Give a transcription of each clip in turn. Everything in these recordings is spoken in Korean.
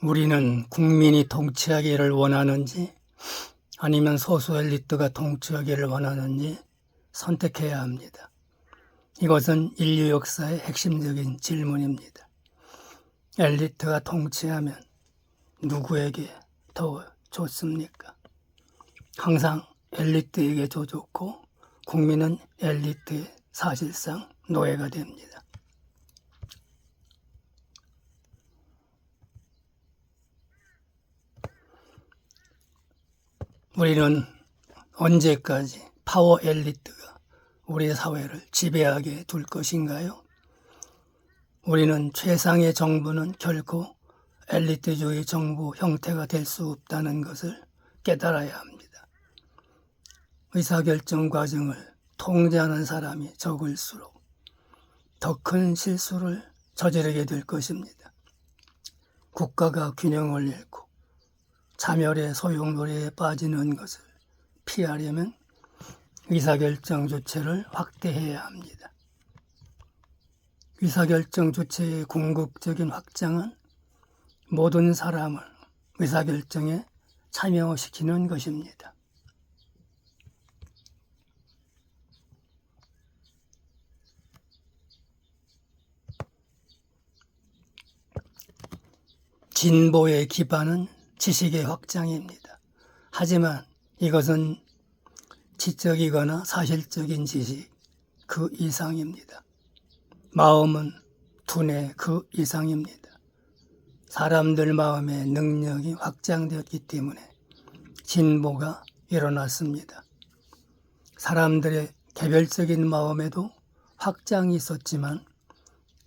우리는 국민이 통치하기를 원하는지 아니면 소수 엘리트가 통치하기를 원하는지 선택해야 합니다. 이것은 인류 역사의 핵심적인 질문입니다. 엘리트가 통치하면 누구에게 더 좋습니까? 항상 엘리트에게 더 좋고 국민은 엘리트의 사실상 노예가 됩니다. 우리는 언제까지 파워 엘리트가 우리 사회를 지배하게 둘 것인가요? 우리는 최상의 정부는 결코 엘리트주의 정부 형태가 될 수 없다는 것을 깨달아야 합니다. 의사결정 과정을 통제하는 사람이 적을수록 더 큰 실수를 저지르게 될 것입니다. 국가가 균형을 잃고 자멸의 소용돌이에 빠지는 것을 피하려면 의사결정 주체를 확대해야 합니다. 의사결정 주체의 궁극적인 확장은 모든 사람을 의사결정에 참여시키는 것입니다. 진보의 기반은 지식의 확장입니다. 하지만 이것은 지적이거나 사실적인 지식 그 이상입니다. 마음은 두뇌 그 이상입니다. 사람들 마음의 능력이 확장되었기 때문에 진보가 일어났습니다. 사람들의 개별적인 마음에도 확장이 있었지만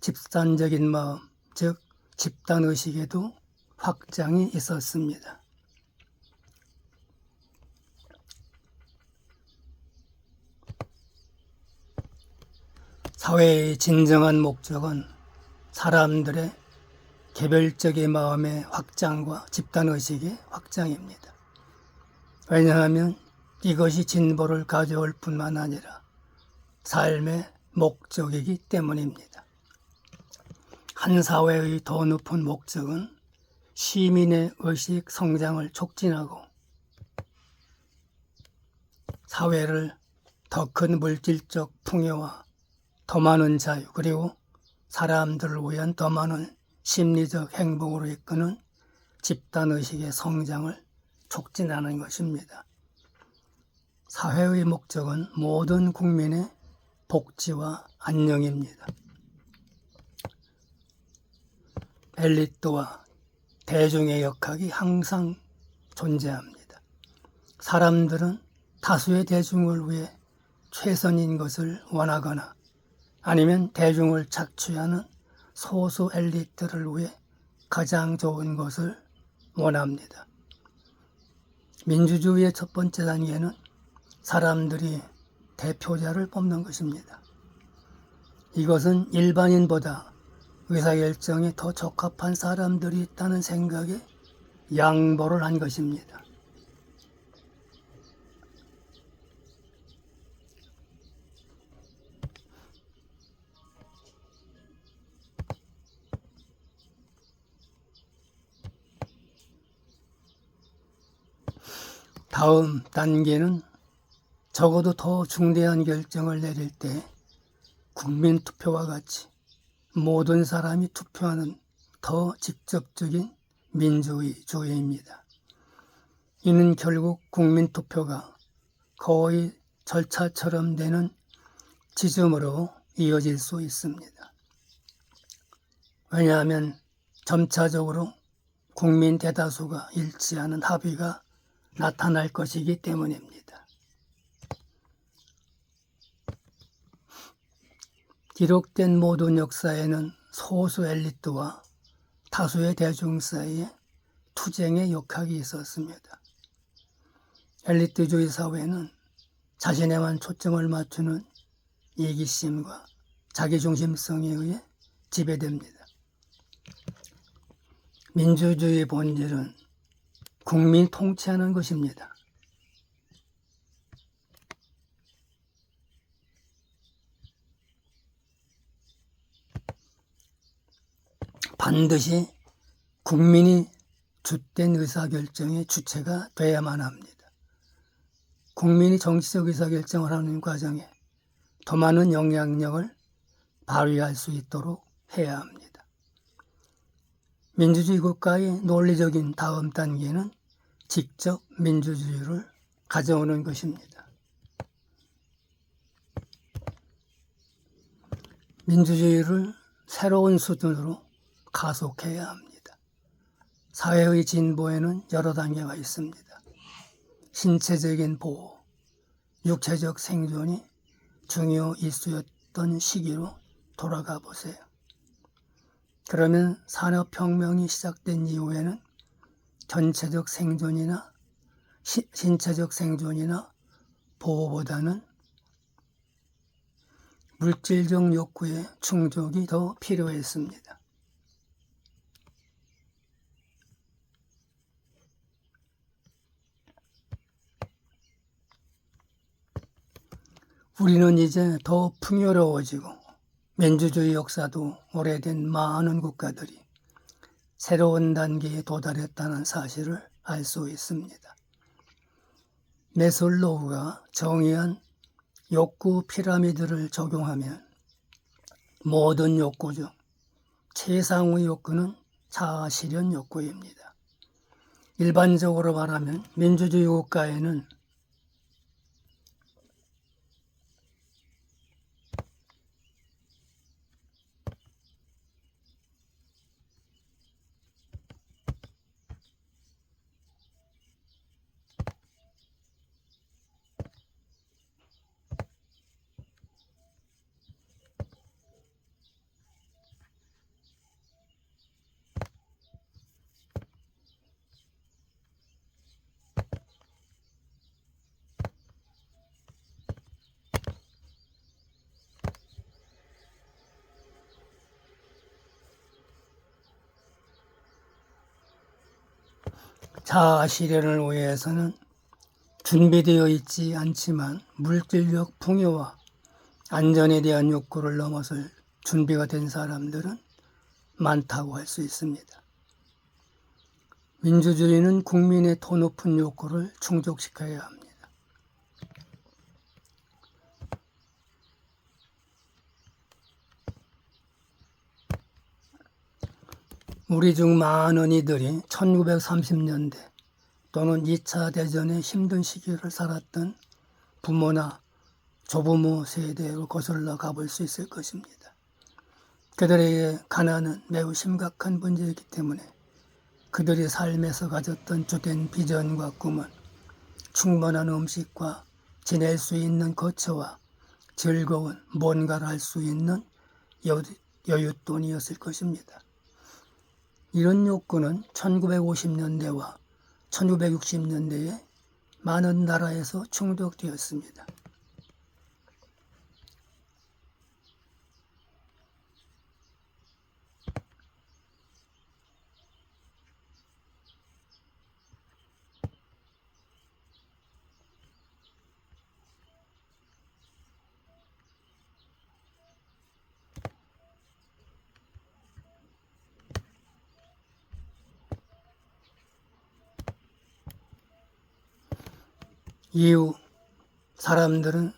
집단적인 마음, 즉 집단의식에도 확장이 있었습니다. 사회의 진정한 목적은 사람들의 개별적인 마음의 확장과 집단의식의 확장입니다. 왜냐하면 이것이 진보를 가져올 뿐만 아니라 삶의 목적이기 때문입니다. 한 사회의 더 높은 목적은 시민의 의식 성장을 촉진하고 사회를 더 큰 물질적 풍요와 더 많은 자유 그리고 사람들을 위한 더 많은 심리적 행복으로 이끄는 집단의식의 성장을 촉진하는 것입니다. 사회의 목적은 모든 국민의 복지와 안녕입니다. 엘리트와 대중의 역학이 항상 존재합니다. 사람들은 다수의 대중을 위해 최선인 것을 원하거나 아니면 대중을 착취하는 소수 엘리트를 위해 가장 좋은 것을 원합니다. 민주주의의 첫 번째 단계는 사람들이 대표자를 뽑는 것입니다. 이것은 일반인보다 의사결정에 더 적합한 사람들이 있다는 생각에 양보를 한 것입니다. 다음 단계는 적어도 더 중대한 결정을 내릴 때 국민투표와 같이 모든 사람이 투표하는 더 직접적인 민주주의입니다. 이는 결국 국민투표가 거의 절차처럼 되는 지점으로 이어질 수 있습니다. 왜냐하면 점차적으로 국민 대다수가 일치하는 합의가 나타날 것이기 때문입니다. 기록된 모든 역사에는 소수 엘리트와 다수의 대중 사이에 투쟁의 역학이 있었습니다. 엘리트주의 사회는 자신에만 초점을 맞추는 이기심과 자기중심성에 의해 지배됩니다. 민주주의의 본질은 국민 통치하는 것입니다. 반드시 국민이 주된 의사결정의 주체가 돼야만 합니다. 국민이 정치적 의사결정을 하는 과정에 더 많은 영향력을 발휘할 수 있도록 해야 합니다. 민주주의 국가의 논리적인 다음 단계는 직접 민주주의를 가져오는 것입니다. 민주주의를 새로운 수준으로 가속해야 합니다. 사회의 진보에는 여러 단계가 있습니다. 신체적인 보호, 육체적 생존이 중요 이슈였던 시기로 돌아가 보세요. 그러면 산업혁명이 시작된 이후에는 전체적 생존이나 신체적 생존이나 보호보다는 물질적 욕구의 충족이 더 필요했습니다. 우리는 이제 더 풍요로워지고 민주주의 역사도 오래된 많은 국가들이 새로운 단계에 도달했다는 사실을 알 수 있습니다. 매슬로우가 정의한 욕구 피라미드를 적용하면 모든 욕구 중 최상의 욕구는 자아실현 욕구입니다. 일반적으로 말하면 민주주의 국가에는 자아 실현을 위해서는 준비되어 있지 않지만 물질적 풍요와 안전에 대한 욕구를 넘어설 준비가 된 사람들은 많다고 할 수 있습니다. 민주주의는 국민의 더 높은 욕구를 충족시켜야 합니다. 우리 중 많은 이들이 1930년대 또는 2차 대전의 힘든 시기를 살았던 부모나 조부모 세대로 거슬러 가볼 수 있을 것입니다. 그들에게 가난은 매우 심각한 문제이기 때문에 그들이 삶에서 가졌던 주된 비전과 꿈은 충분한 음식과 지낼 수 있는 거처와 즐거운 뭔가를 할 수 있는 여윳돈이었을 것입니다. 이런 욕구는 1950년대와 1960년대에 많은 나라에서 충족되었습니다. 이후 사람들은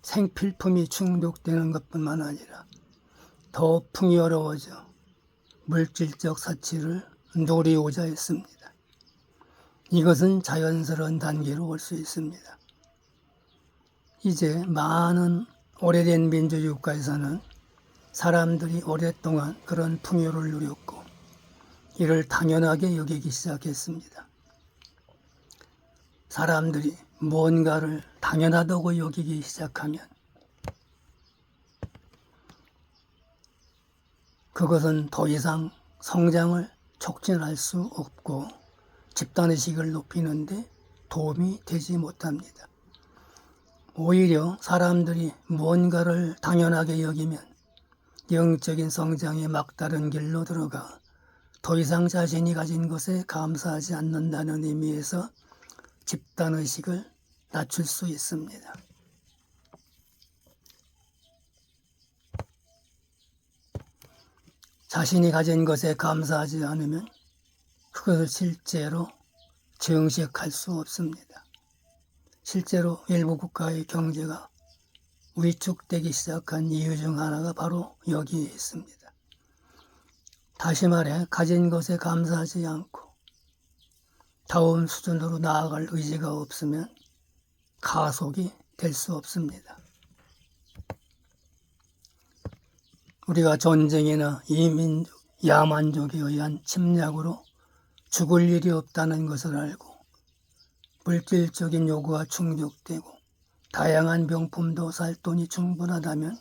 생필품이 충족되는 것뿐만 아니라 더 풍요로워져 물질적 사치를 누리고자 했습니다. 이것은 자연스러운 단계로 올 수 있습니다. 이제 많은 오래된 민주주의 국가에서는 사람들이 오랫동안 그런 풍요를 누렸고 이를 당연하게 여기기 시작했습니다. 사람들이 뭔가를 당연하다고 여기기 시작하면 그것은 더 이상 성장을 촉진할 수 없고 집단의식을 높이는데 도움이 되지 못합니다. 오히려 사람들이 뭔가를 당연하게 여기면 영적인 성장에 막다른 길로 들어가 더 이상 자신이 가진 것에 감사하지 않는다는 의미에서 집단의식을 낮출 수 있습니다. 자신이 가진 것에 감사하지 않으면 그것을 실제로 정식할 수 없습니다. 실제로 일부 국가의 경제가 위축되기 시작한 이유 중 하나가 바로 여기에 있습니다. 다시 말해 가진 것에 감사하지 않고 다음 수준으로 나아갈 의지가 없으면 가속이 될 수 없습니다. 우리가 전쟁이나 이민족, 야만족에 의한 침략으로 죽을 일이 없다는 것을 알고 물질적인 요구가 충족되고 다양한 명품도 살 돈이 충분하다면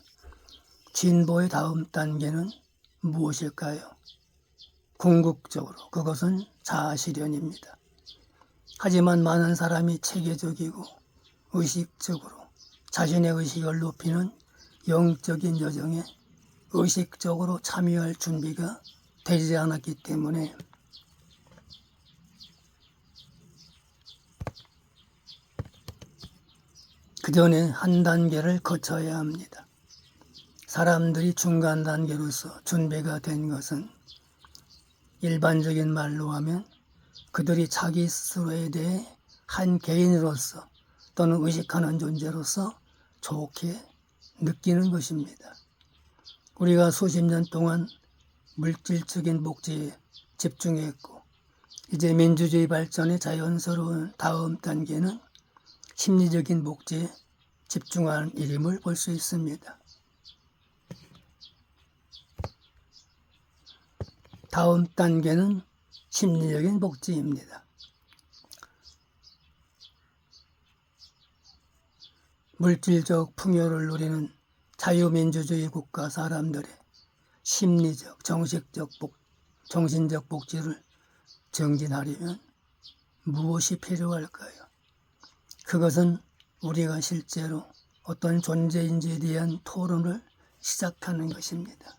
진보의 다음 단계는 무엇일까요? 궁극적으로 그것은 자아실현입니다. 하지만 많은 사람이 체계적이고 의식적으로 자신의 의식을 높이는 영적인 여정에 의식적으로 참여할 준비가 되지 않았기 때문에 그 전에 한 단계를 거쳐야 합니다. 사람들이 중간 단계로서 준비가 된 것은 일반적인 말로 하면 그들이 자기 스스로에 대해 한 개인으로서 또는 의식하는 존재로서 좋게 느끼는 것입니다. 우리가 수십 년 동안 물질적인 복지에 집중했고 이제 민주주의 발전의 자연스러운 다음 단계는 심리적인 복지에 집중하는 일임을 볼 수 있습니다. 다음 단계는 심리적인 복지입니다. 물질적 풍요를 누리는 자유민주주의 국가 사람들의 심리적, 정신적 복지를 정진하려면 무엇이 필요할까요? 그것은 우리가 실제로 어떤 존재인지에 대한 토론을 시작하는 것입니다.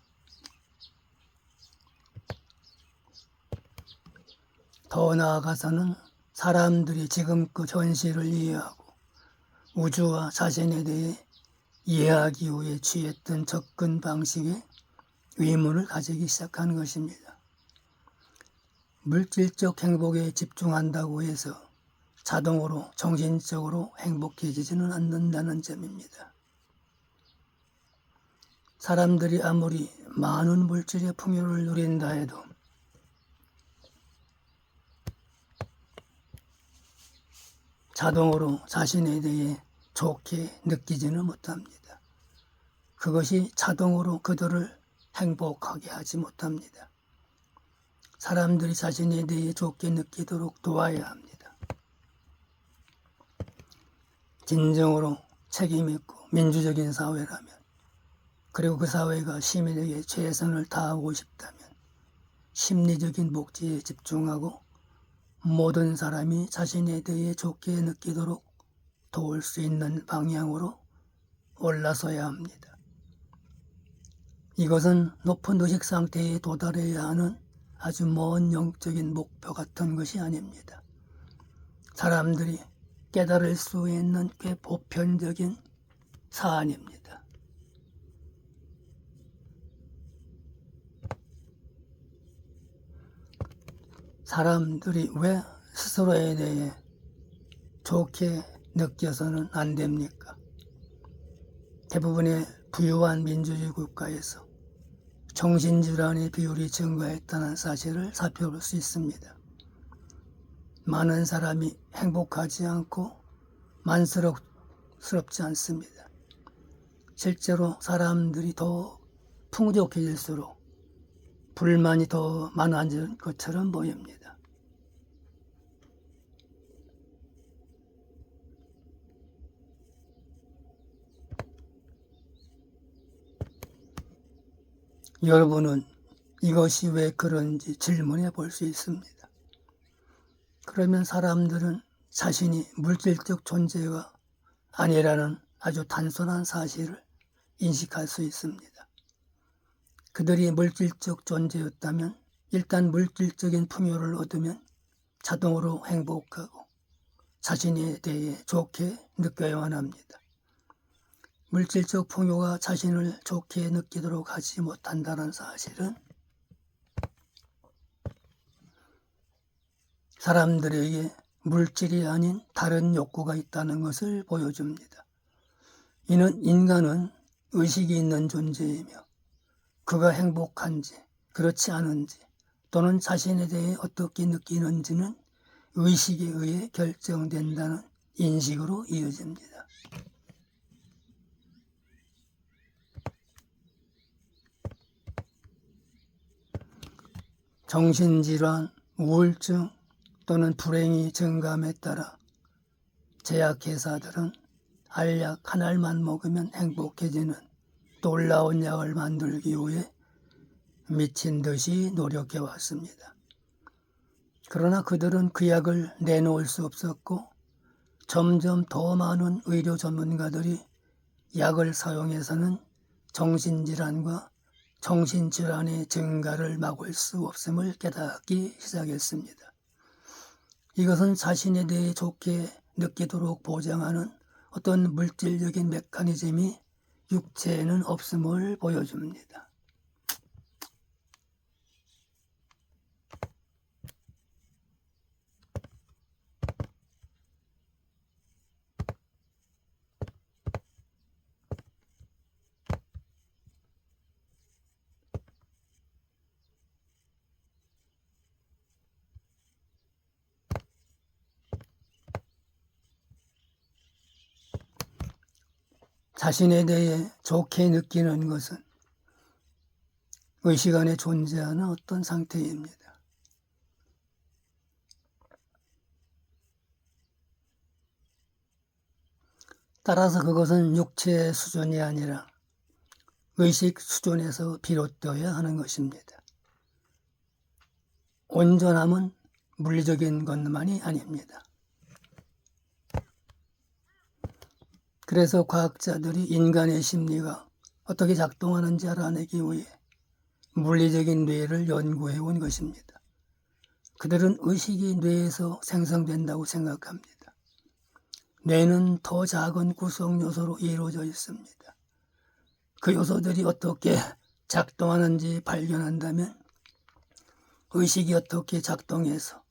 더 나아가서는 사람들이 지금껏 현실을 이해하고 우주와 자신에 대해 이해하기 위해 취했던 접근 방식에 의문을 가지기 시작하는 것입니다. 물질적 행복에 집중한다고 해서 자동으로 정신적으로 행복해지지는 않는다는 점입니다. 사람들이 아무리 많은 물질의 풍요를 누린다 해도 자동으로 자신에 대해 좋게 느끼지는 못합니다. 그것이 자동으로 그들을 행복하게 하지 못합니다. 사람들이 자신에 대해 좋게 느끼도록 도와야 합니다. 진정으로 책임있고 민주적인 사회라면, 그리고 그 사회가 시민에게 최선을 다하고 싶다면 심리적인 복지에 집중하고 모든 사람이 자신에 대해 좋게 느끼도록 도울 수 있는 방향으로 올라서야 합니다. 이것은 높은 의식 상태에 도달해야 하는 아주 먼 영적인 목표 같은 것이 아닙니다. 사람들이 깨달을 수 있는 꽤 보편적인 사안입니다. 사람들이 왜 스스로에 대해 좋게 느껴서는 안 됩니까? 대부분의 부유한 민주주의 국가에서 정신질환의 비율이 증가했다는 사실을 살펴볼 수 있습니다. 많은 사람이 행복하지 않고 만족스럽지 않습니다. 실제로 사람들이 더 풍족해질수록 불만이 더 많아지는 것처럼 보입니다. 여러분은 이것이 왜 그런지 질문해 볼 수 있습니다. 그러면 사람들은 자신이 물질적 존재가 아니라는 아주 단순한 사실을 인식할 수 있습니다. 그들이 물질적 존재였다면 일단 물질적인 풍요를 얻으면 자동으로 행복하고 자신에 대해 좋게 느껴야만 합니다. 물질적 풍요가 자신을 좋게 느끼도록 하지 못한다는 사실은 사람들에게 물질이 아닌 다른 욕구가 있다는 것을 보여줍니다. 이는 인간은 의식이 있는 존재이며 그가 행복한지 그렇지 않은지 또는 자신에 대해 어떻게 느끼는지는 의식에 의해 결정된다는 인식으로 이어집니다. 정신질환, 우울증 또는 불행이 증감에 따라 제약회사들은 알약 한 알만 먹으면 행복해지는 놀라운 약을 만들기 위해 미친 듯이 노력해왔습니다. 그러나 그들은 그 약을 내놓을 수 없었고 점점 더 많은 의료 전문가들이 약을 사용해서는 정신질환과 정신질환의 증가를 막을 수 없음을 깨닫기 시작했습니다. 이것은 자신에 대해 좋게 느끼도록 보장하는 어떤 물질적인 메커니즘이 육체에는 없음을 보여줍니다. 자신에 대해 좋게 느끼는 것은 의식 안에 존재하는 어떤 상태입니다. 따라서 그것은 육체 수준이 아니라 의식 수준에서 비롯되어야 하는 것입니다. 온전함은 물리적인 것만이 아닙니다. 그래서 과학자들이 인간의 심리가 어떻게 작동하는지 알아내기 위해 물리적인 뇌를 연구해 온 것입니다. 그들은 의식이 뇌에서 생성된다고 생각합니다. 뇌는 더 작은 구성 요소로 이루어져 있습니다. 그 요소들이 어떻게 작동하는지 발견한다면 의식이 어떻게 작동해서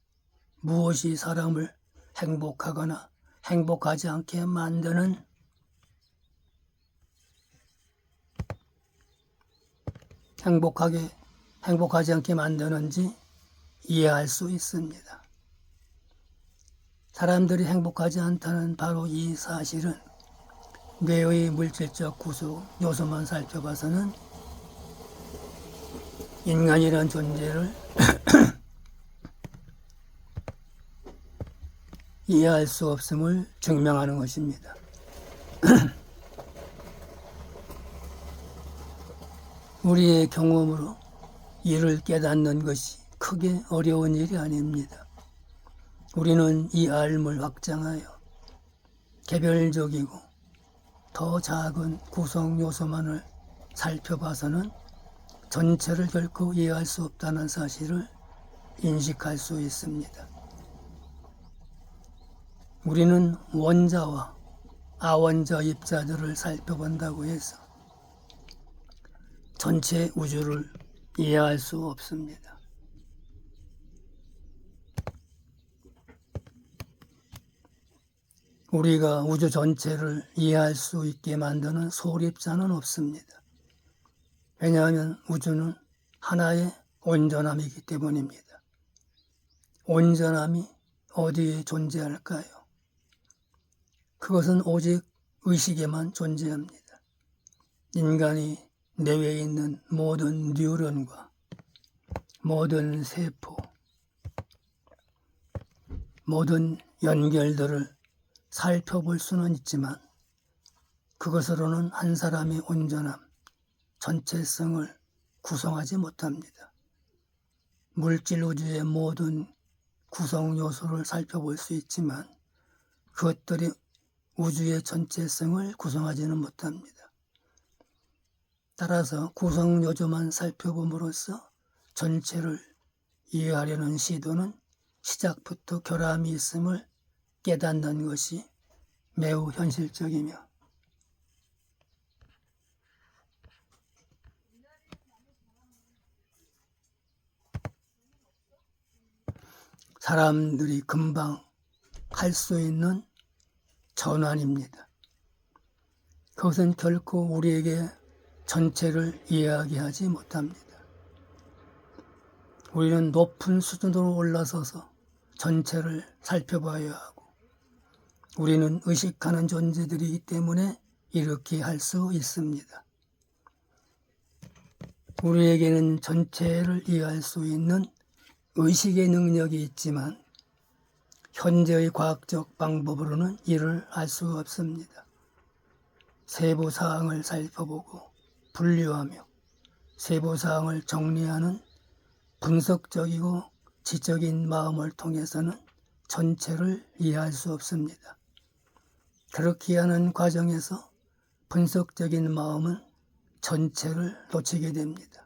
무엇이 사람을 행복하거나 행복하지 않게 만드는 행복하지 않게 만드는지 이해할 수 있습니다. 사람들이 행복하지 않다는 바로 이 사실은 뇌의 물질적 구조 요소만 살펴봐서는 인간이라는 존재를 이해할 수 없음을 증명하는 것입니다. 우리의 경험으로 이를 깨닫는 것이 크게 어려운 일이 아닙니다. 우리는 이 알을 확장하여 개별적이고 더 작은 구성 요소만을 살펴봐서는 전체를 결코 이해할 수 없다는 사실을 인식할 수 있습니다. 우리는 원자와 아원자 입자들을 살펴본다고 해서 전체 우주를 이해할 수 없습니다. 우리가 우주 전체를 이해할 수 있게 만드는 소립자는 없습니다. 왜냐하면 우주는 하나의 온전함이기 때문입니다. 온전함이 어디에 존재할까요? 그것은 오직 의식에만 존재합니다. 인간이 뇌에 있는 모든 뉴런과 모든 세포, 모든 연결들을 살펴볼 수는 있지만 그것으로는 한 사람의 온전함, 전체성을 구성하지 못합니다. 물질 우주의 모든 구성 요소를 살펴볼 수 있지만 그것들이 우주의 전체성을 구성하지는 못합니다. 따라서 구성 요소만 살펴봄으로써 전체를 이해하려는 시도는 시작부터 결함이 있음을 깨닫는 것이 매우 현실적이며 사람들이 금방 할 수 있는 전환입니다. 그것은 결코 우리에게 전체를 이야기하지 못합니다. 우리는 높은 수준으로 올라서서 전체를 살펴봐야 하고, 우리는 의식하는 존재들이기 때문에 이렇게 할 수 있습니다. 우리에게는 전체를 이해할 수 있는 의식의 능력이 있지만 현재의 과학적 방법으로는 이를 알 수 없습니다. 세부 사항을 살펴보고 분류하며 세부 사항을 정리하는 분석적이고 지적인 마음을 통해서는 전체를 이해할 수 없습니다. 그렇게 하는 과정에서 분석적인 마음은 전체를 놓치게 됩니다.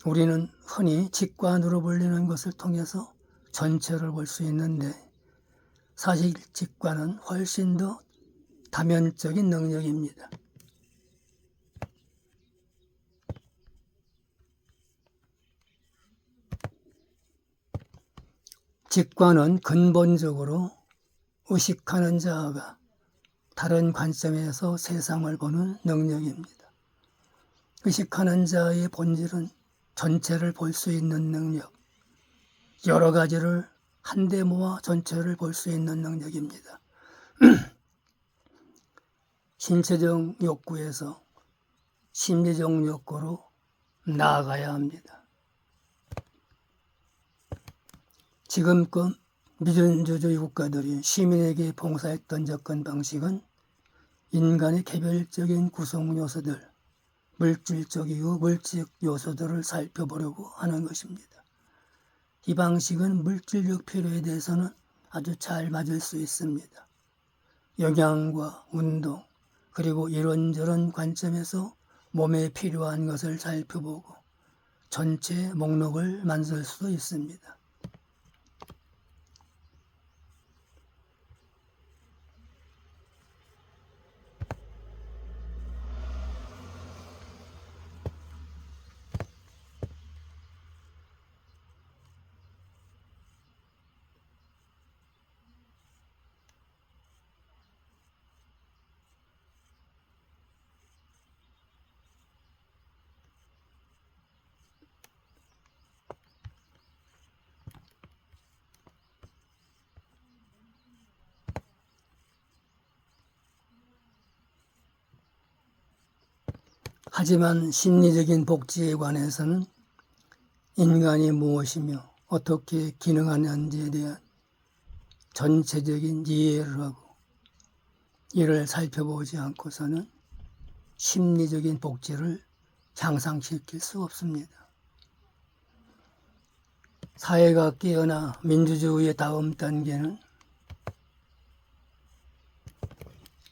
우리는 흔히 직관으로 불리는 것을 통해서 전체를 볼 수 있는데, 사실 직관은 훨씬 더 다면적인 능력입니다. 직관은 근본적으로 의식하는 자가 다른 관점에서 세상을 보는 능력입니다. 의식하는 자의 본질은 전체를 볼 수 있는 능력, 여러 가지를 한데 모아 전체를 볼 수 있는 능력입니다. 신체적 욕구에서 심리적 욕구로 나아가야 합니다. 지금껏 민주주의 국가들이 시민에게 봉사했던 접근 방식은 인간의 개별적인 구성 요소들, 물질적이고 물질적 요소들을 살펴보려고 하는 것입니다. 이 방식은 물질적 필요에 대해서는 아주 잘 맞을 수 있습니다. 영양과 운동, 그리고 이런저런 관점에서 몸에 필요한 것을 살펴보고 전체 목록을 만들 수도 있습니다. 하지만 심리적인 복지에 관해서는 인간이 무엇이며 어떻게 기능하는지에 대한 전체적인 이해를 하고 이를 살펴보지 않고서는 심리적인 복지를 향상시킬 수 없습니다. 사회가 깨어나 민주주의의 다음 단계는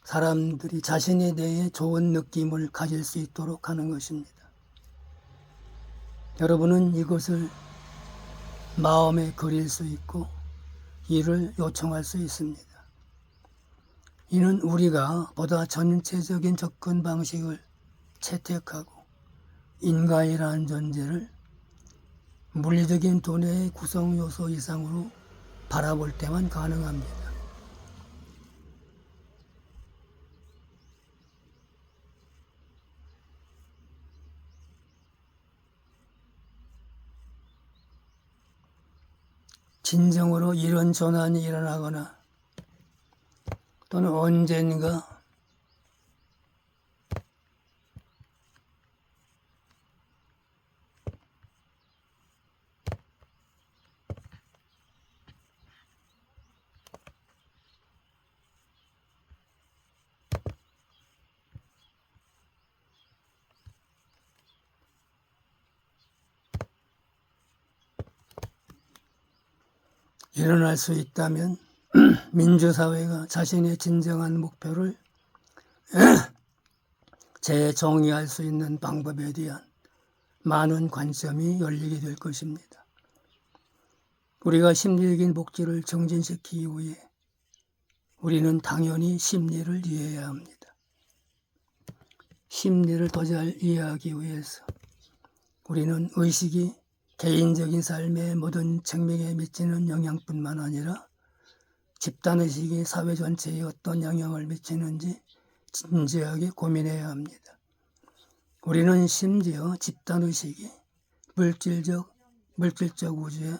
사람들이 자신에 대해 좋은 느낌을 가질 수 있도록 하는 것입니다. 여러분은 이것을 마음에 그릴 수 있고 이를 요청할 수 있습니다. 이는 우리가 보다 전체적인 접근 방식을 채택하고 인간이라는 존재를 물리적인 두뇌의 구성 요소 이상으로 바라볼 때만 가능합니다. 진정으로 이런 전환이 일어나거나 또는 언젠가 일어날 수 있다면 민주사회가 자신의 진정한 목표를 재정의할 수 있는 방법에 대한 많은 관점이 열리게 될 것입니다. 우리가 심리적인 복지를 정진시키기 위해 우리는 당연히 심리를 이해해야 합니다. 심리를 더 잘 이해하기 위해서 우리는 의식이 개인적인 삶의 모든 측면에 미치는 영향뿐만 아니라 집단의식이 사회 전체에 어떤 영향을 미치는지 진지하게 고민해야 합니다. 우리는 심지어 집단의식이 물질적 우주에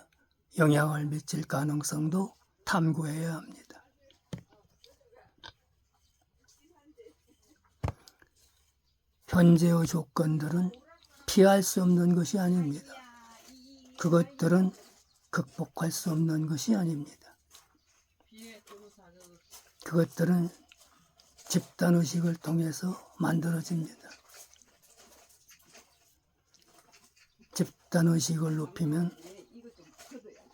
영향을 미칠 가능성도 탐구해야 합니다. 현재의 조건들은 피할 수 없는 것이 아닙니다. 그것들은 극복할 수 없는 것이 아닙니다. 그것들은 집단의식을 통해서 만들어집니다. 집단의식을 높이면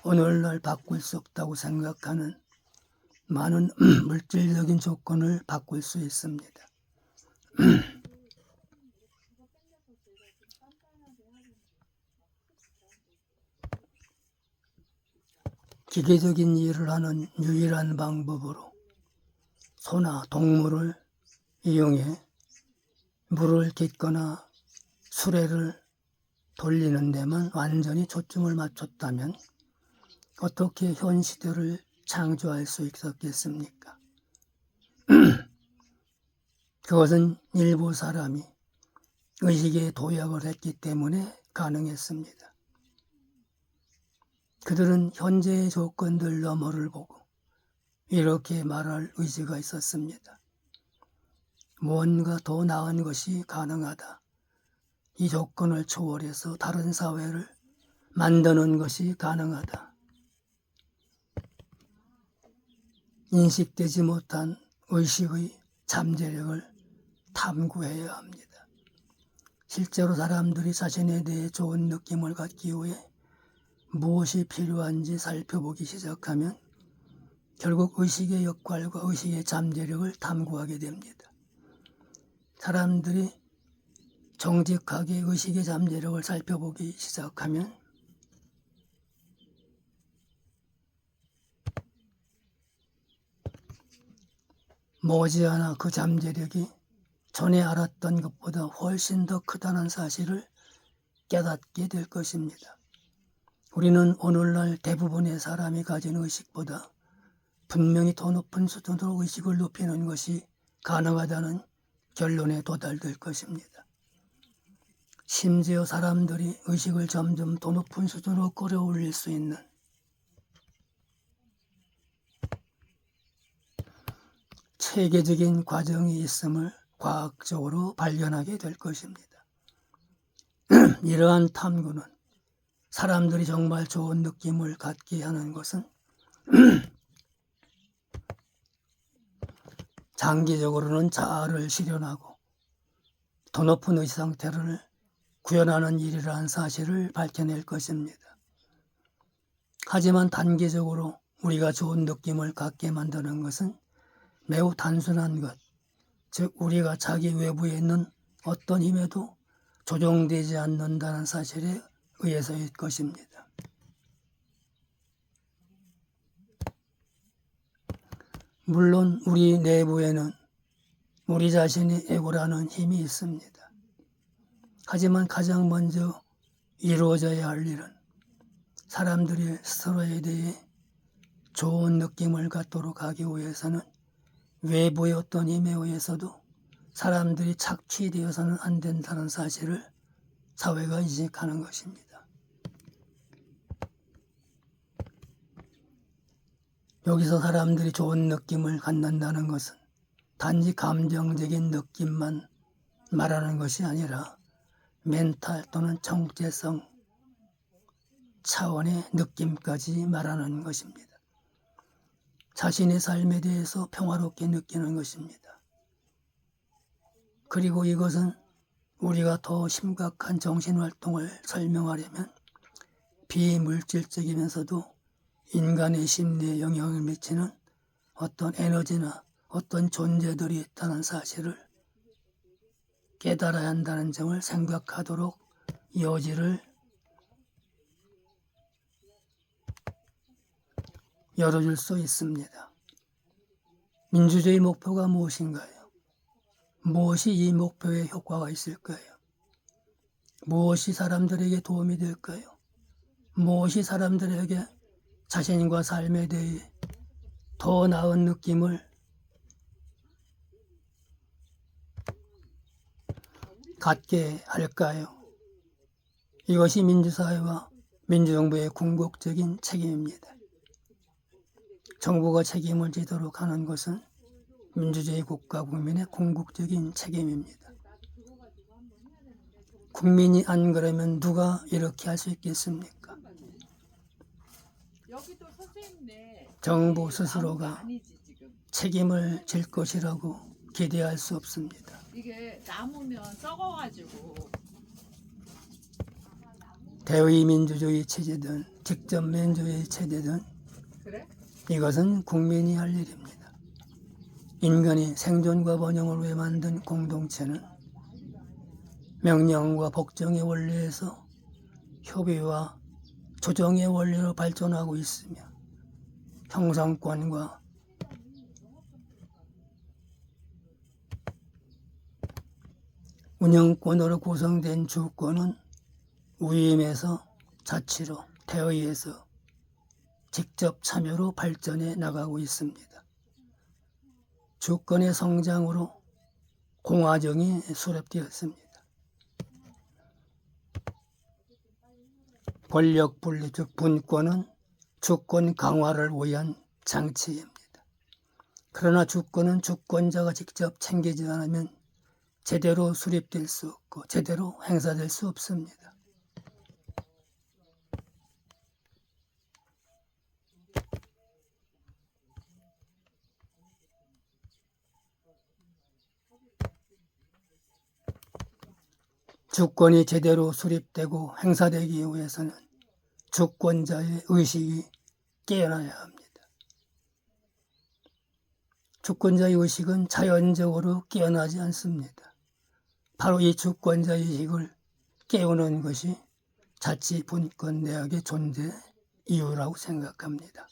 오늘날 바꿀 수 없다고 생각하는 많은 물질적인 조건을 바꿀 수 있습니다. 기계적인 일을 하는 유일한 방법으로 소나 동물을 이용해 물을 깃거나 수레를 돌리는 데만 완전히 초점을 맞췄다면 어떻게 현 시대를 창조할 수 있었겠습니까? 그것은 일부 사람이 의식에 도약을 했기 때문에 가능했습니다. 그들은 현재의 조건들 너머를 보고 이렇게 말할 의지가 있었습니다. 무언가 더 나은 것이 가능하다. 이 조건을 초월해서 다른 사회를 만드는 것이 가능하다. 인식되지 못한 의식의 잠재력을 탐구해야 합니다. 실제로 사람들이 자신에 대해 좋은 느낌을 갖기 위해 무엇이 필요한지 살펴보기 시작하면 결국 의식의 역할과 의식의 잠재력을 탐구하게 됩니다. 사람들이 정직하게 의식의 잠재력을 살펴보기 시작하면 머지않아 그 잠재력이 전에 알았던 것보다 훨씬 더 크다는 사실을 깨닫게 될 것입니다. 우리는 오늘날 대부분의 사람이 가진 의식보다 분명히 더 높은 수준으로 의식을 높이는 것이 가능하다는 결론에 도달될 것입니다. 심지어 사람들이 의식을 점점 더 높은 수준으로 끌어올릴 수 있는 체계적인 과정이 있음을 과학적으로 발견하게 될 것입니다. 이러한 탐구는 사람들이 정말 좋은 느낌을 갖게 하는 것은 장기적으로는 자아를 실현하고 더 높은 의식 상태를 구현하는 일이라는 사실을 밝혀낼 것입니다. 하지만 단기적으로 우리가 좋은 느낌을 갖게 만드는 것은 매우 단순한 것, 즉 우리가 자기 외부에 있는 어떤 힘에도 조종되지 않는다는 사실에 의해서일 것입니다. 물론 우리 내부에는 우리 자신의 에고라는 힘이 있습니다. 하지만 가장 먼저 이루어져야 할 일은 사람들이 스스로에 대해 좋은 느낌을 갖도록 하기 위해서는 외부의 어떤 힘에 의해서도 사람들이 착취되어서는 안 된다는 사실을 사회가 인식하는 것입니다. 여기서 사람들이 좋은 느낌을 갖는다는 것은 단지 감정적인 느낌만 말하는 것이 아니라 멘탈 또는 정체성 차원의 느낌까지 말하는 것입니다. 자신의 삶에 대해서 평화롭게 느끼는 것입니다. 그리고 이것은 우리가 더 심각한 정신활동을 설명하려면 비물질적이면서도 인간의 심리에 영향을 미치는 어떤 에너지나 어떤 존재들이 있다는 사실을 깨달아야 한다는 점을 생각하도록 여지를 열어줄 수 있습니다. 민주주의 목표가 무엇인가요? 무엇이 이 목표에 효과가 있을까요? 무엇이 사람들에게 도움이 될까요? 무엇이 사람들에게 자신과 삶에 대해 더 나은 느낌을 갖게 할까요? 이것이 민주사회와 민주정부의 궁극적인 책임입니다. 정부가 책임을 지도록 하는 것은 민주주의 국가 국민의 궁극적인 책임입니다. 국민이 안 그러면 누가 이렇게 할 수 있겠습니까? 정부 스스로가 책임을 질 것이라고 기대할 수 없습니다. 이게 남으면 썩어가지고. 대의민주주의 체제든 직접 민주주의 체제든 그래? 이것은 국민이 할 일입니다. 인간이 생존과 번영을 위해 만든 공동체는 명령과 복종의 원리에서 협의와 조정의 원리로 발전하고 있으며 형성권과 운영권으로 구성된 주권은 위임에서 자치로, 대의에서 직접 참여로 발전해 나가고 있습니다. 주권의 성장으로 공화정이 수립되었습니다. 권력 분리, 즉 분권은 주권 강화를 위한 장치입니다. 그러나 주권은 주권자가 직접 챙기지 않으면 제대로 수립될 수 없고 제대로 행사될 수 없습니다. 주권이 제대로 수립되고 행사되기 위해서는 주권자의 의식이 깨어나야 합니다. 주권자의 의식은 자연적으로 깨어나지 않습니다. 바로 이 주권자의 의식을 깨우는 것이 자치분권대학의 존재 이유라고 생각합니다.